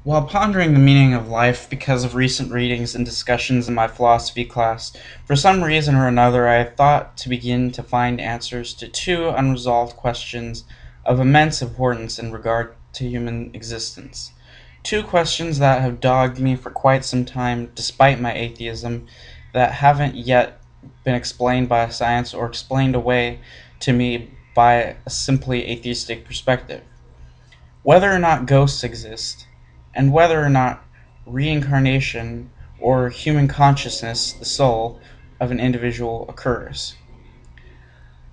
While pondering the meaning of life because of recent readings and discussions in my philosophy class, for some reason or another I thought to begin to find answers to two unresolved questions of immense importance in regard to human existence. Two questions that have dogged me for quite some time despite my atheism, that haven't yet been explained by science or explained away to me by a simply atheistic perspective. Whether or not ghosts exist, and whether or not reincarnation or human consciousness, the soul of an individual, occurs.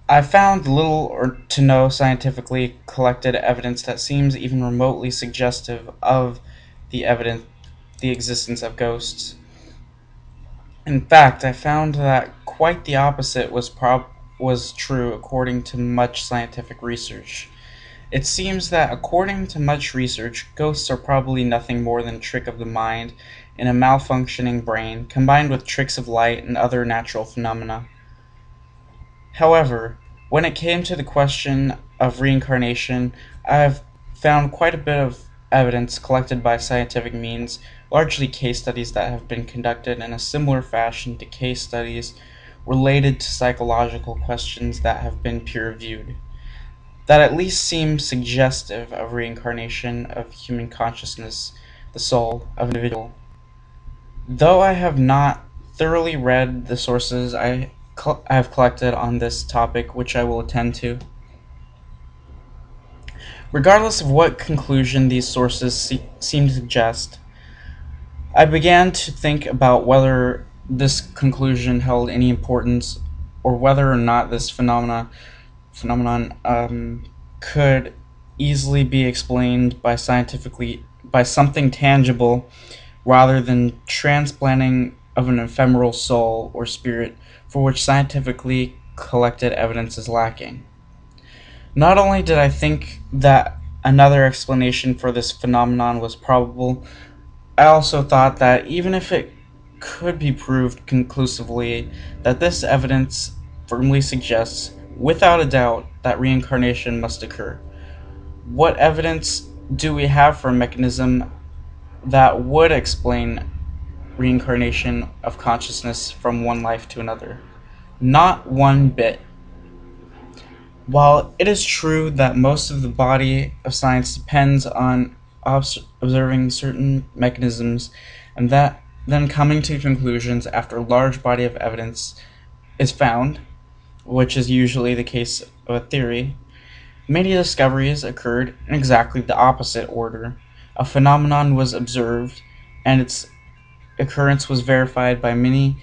I found little or to no scientifically collected evidence that seems even remotely suggestive of the existence of ghosts. In fact, I found that quite the opposite was true according to much scientific research. It seems that, according to much research, ghosts are probably nothing more than a trick of the mind in a malfunctioning brain, combined with tricks of light and other natural phenomena. However, when it came to the question of reincarnation, I have found quite a bit of evidence collected by scientific means, largely case studies that have been conducted in a similar fashion to case studies related to psychological questions that have been peer-reviewed, that at least seem suggestive of reincarnation of human consciousness, the soul of an individual. Though I have not thoroughly read the sources I have collected on this topic, which I will attend to, regardless of what conclusion these sources seem to suggest, I began to think about whether this conclusion held any importance, or whether or not this phenomenon could easily be explained by something tangible, rather than transplanting of an ephemeral soul or spirit for which scientifically collected evidence is lacking. Not only did I think that another explanation for this phenomenon was probable, I also thought that even if it could be proved conclusively, that this evidence firmly suggests, without a doubt, that reincarnation must occur. What evidence do we have for a mechanism that would explain reincarnation of consciousness from one life to another? Not one bit. While it is true that most of the body of science depends on observing certain mechanisms, and that then coming to conclusions after a large body of evidence is found, which is usually the case of a theory, many discoveries occurred in exactly the opposite order. A phenomenon was observed, and its occurrence was verified by many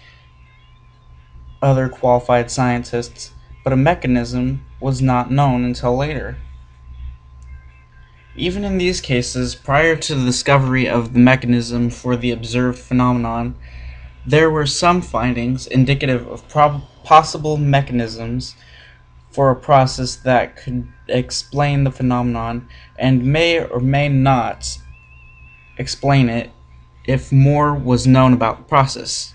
other qualified scientists, but a mechanism was not known until later. Even in these cases, prior to the discovery of the mechanism for the observed phenomenon, there were some findings indicative of possible mechanisms for a process that could explain the phenomenon, and may or may not explain it if more was known about the process.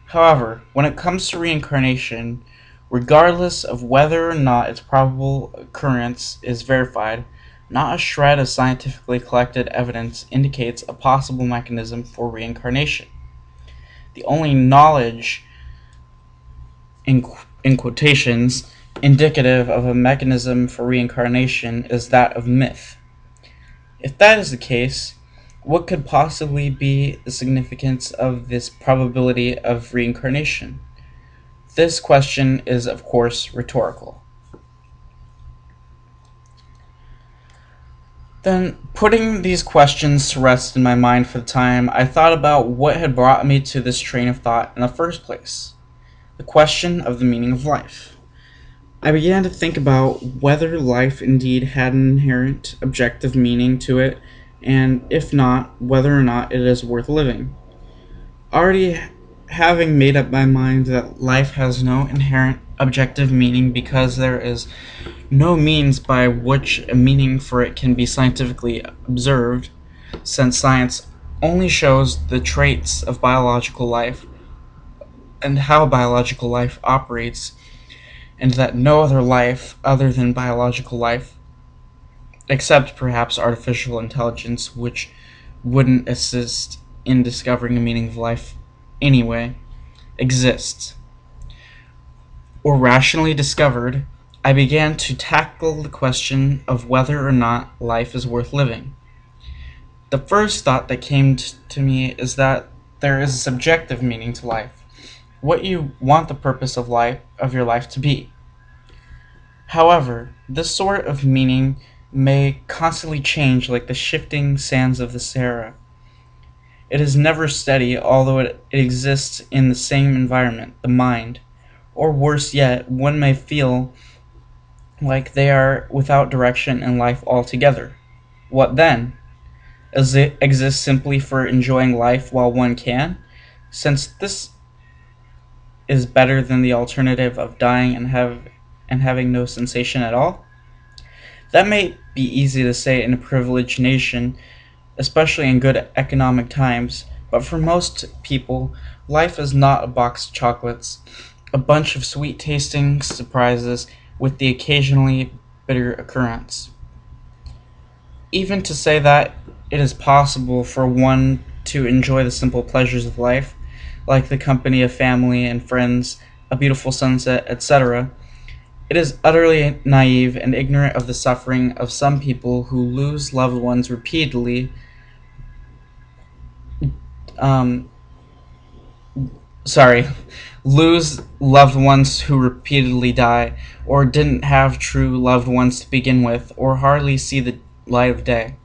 However, when it comes to reincarnation, regardless of whether or not its probable occurrence is verified, not a shred of scientifically collected evidence indicates a possible mechanism for reincarnation. The only knowledge, in quotations, indicative of a mechanism for reincarnation is that of myth. If that is the case, what could possibly be the significance of this probability of reincarnation? This question is, of course, rhetorical. Then, putting these questions to rest in my mind for the time, I thought about what had brought me to this train of thought in the first place: the question of the meaning of life. I began to think about whether life indeed had an inherent objective meaning to it, and if not, whether or not it is worth living. Already having made up my mind that life has no inherent objective meaning because there is no means by which a meaning for it can be scientifically observed, since science only shows the traits of biological life and how biological life operates, and that no other life other than biological life, except perhaps artificial intelligence, which wouldn't assist in discovering the meaning of life anyway, exists, or rationally discovered, I began to tackle the question of whether or not life is worth living. The first thought that came to me is that there is a subjective meaning to life, what you want the purpose of your life to be. However, this sort of meaning may constantly change like the shifting sands of the Sahara. It is never steady, although it exists in the same environment, the mind. Or worse yet, one may feel like they are without direction in life altogether. What then? Does it exist simply for enjoying life while one can? Since this is better than the alternative of dying and having no sensation at all? That may be easy to say in a privileged nation, especially in good economic times, but for most people, life is not a box of chocolates, a bunch of sweet-tasting surprises with the occasionally bitter occurrence. Even to say that it is possible for one to enjoy the simple pleasures of life, like the company of family and friends, a beautiful sunset, etc., it is utterly naive and ignorant of the suffering of some people who lose loved ones repeatedly, lose loved ones who repeatedly die, or didn't have true loved ones to begin with, or hardly see the light of day.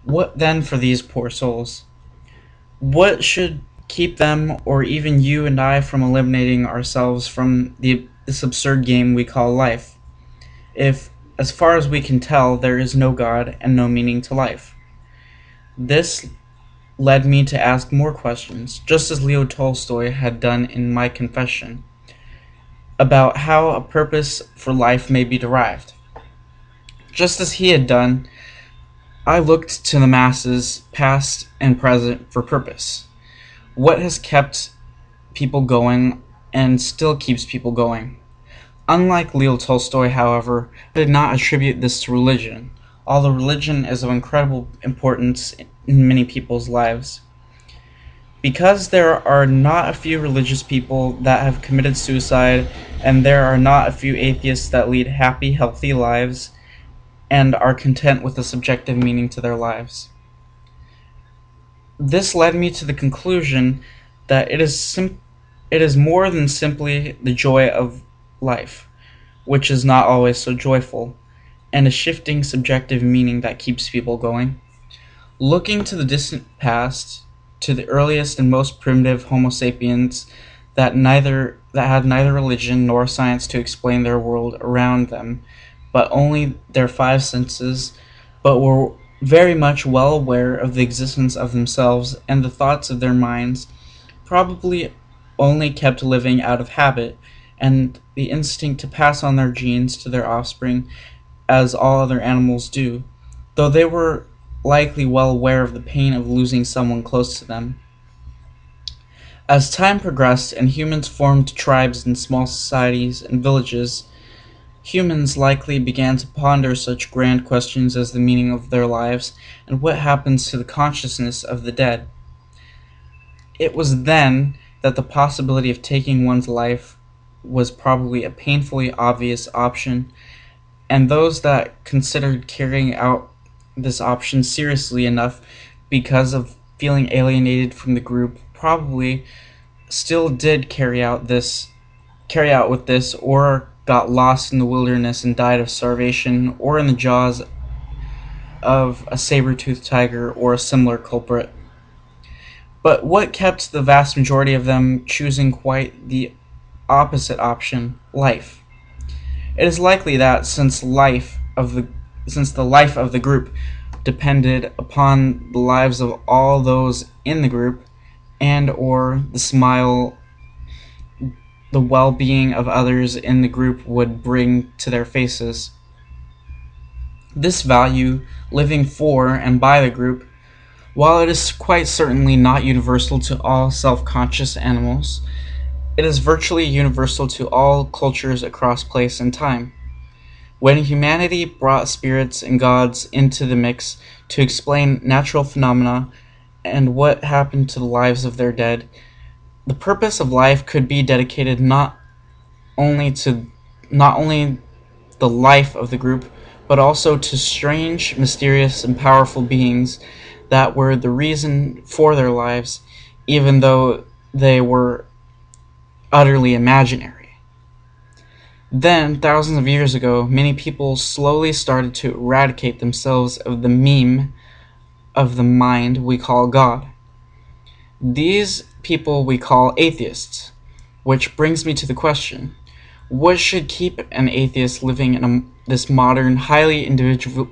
What then for these poor souls? What should keep them, or even you and I, from eliminating ourselves from this absurd game we call life, if, as far as we can tell, there is no God and no meaning to life? This led me to ask more questions, just as Leo Tolstoy had done in My Confession, about how a purpose for life may be derived. Just as he had done, I looked to the masses, past and present, for purpose. What has kept people going and still keeps people going? Unlike Leo Tolstoy, however, I did not attribute this to religion, although religion is of incredible importance in many people's lives. Because there are not a few religious people that have committed suicide, and there are not a few atheists that lead happy, healthy lives, and are content with the subjective meaning to their lives. This led me to the conclusion that it is more than simply the joy of life, which is not always so joyful, and a shifting subjective meaning that keeps people going. Looking to the distant past, to the earliest and most primitive Homo sapiens that had neither religion nor science to explain their world around them, but only their five senses, but were very much well aware of the existence of themselves and the thoughts of their minds, probably only kept living out of habit and the instinct to pass on their genes to their offspring, as all other animals do, though they were likely well aware of the pain of losing someone close to them. As time progressed and humans formed tribes and small societies and villages, humans likely began to ponder such grand questions as the meaning of their lives and what happens to the consciousness of the dead. It was then that the possibility of taking one's life was probably a painfully obvious option, and those that considered carrying out this option seriously enough because of feeling alienated from the group probably still did carry out with this, or got lost in the wilderness and died of starvation, or in the jaws of a saber-toothed tiger or a similar culprit. But what kept the vast majority of them choosing quite the opposite option, life? It is likely that since the life of the group depended upon the lives of all those in the group, and or the well-being of others in the group would bring to their faces. This value, living for and by the group, while it is quite certainly not universal to all self-conscious animals, it is virtually universal to all cultures across place and time. When humanity brought spirits and gods into the mix to explain natural phenomena and what happened to the lives of their dead, the purpose of life could be dedicated not only the life of the group, but also to strange, mysterious, and powerful beings that were the reason for their lives, even though they were utterly imaginary. Then, thousands of years ago, many people slowly started to eradicate themselves of the meme of the mind we call God. These people we call atheists, which brings me to the question: what should keep an atheist living in this modern, highly individualized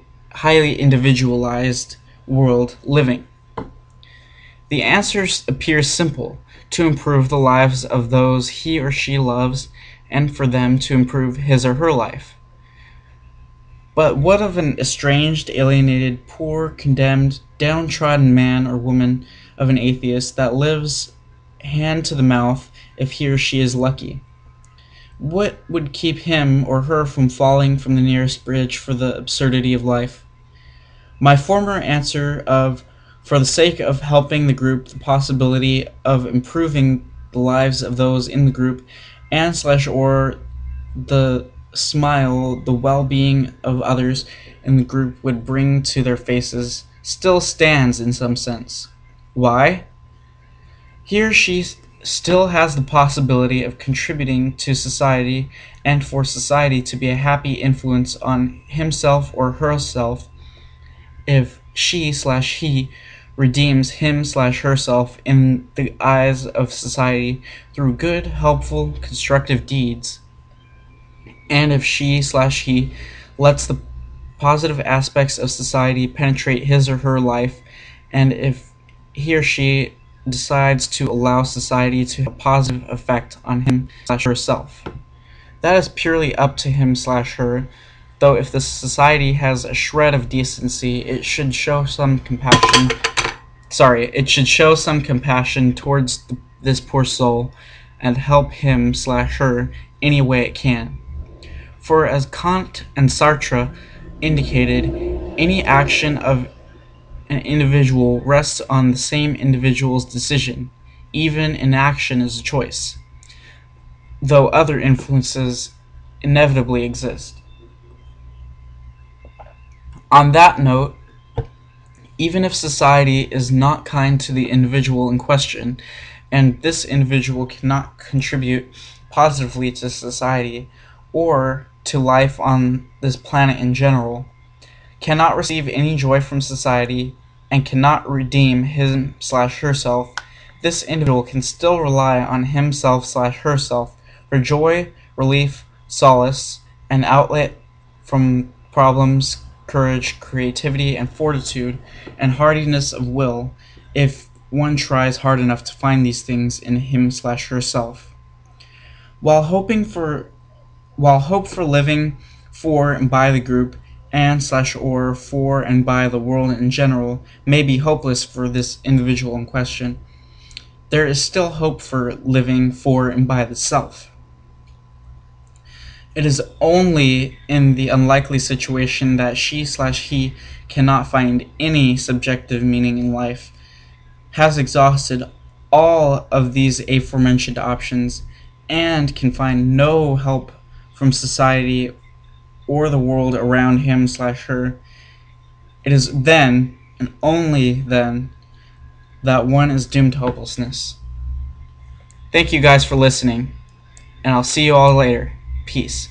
world living? The answer appears simple: to improve the lives of those he or she loves, and for them to improve his or her life. But what of an estranged, alienated, poor, condemned, downtrodden man or woman of an atheist that lives hand to the mouth if he or she is lucky? What would keep him or her from falling from the nearest bridge for the absurdity of life? My former answer of, for the sake of helping the group, the possibility of improving the lives of those in the group, and or the smile, the well-being of others in the group would bring to their faces, still stands in some sense. Why? He or she still has the possibility of contributing to society, and for society to be a happy influence on himself or herself if she/he redeems him/herself in the eyes of society through good, helpful, constructive deeds, and if she/he lets the positive aspects of society penetrate his or her life, and if he or she decides to allow society to have a positive effect on him/herself. That is purely up to him/her, though if the society has a shred of decency, it should show some compassion. It should show some compassion towards this poor soul and help him/her any way it can. For as Kant and Sartre indicated, any action of an individual rests on the same individual's decision. Even inaction is a choice, though other influences inevitably exist. On that note, even if society is not kind to the individual in question, and this individual cannot contribute positively to society or to life on this planet in general, cannot receive any joy from society, and cannot redeem him/herself, this individual can still rely on himself/herself for joy, relief, solace, and outlet from problems, courage, creativity, and fortitude, and hardiness of will, if one tries hard enough to find these things in him/herself. While hope for living for and by the group, and/or for and by the world in general, may be hopeless for this individual in question, there is still hope for living for and by the self. It is only in the unlikely situation that she/he cannot find any subjective meaning in life, has exhausted all of these aforementioned options, and can find no help from society or the world around him/her, it is then, and only then, that one is doomed to hopelessness. Thank you guys for listening, and I'll see you all later. Peace.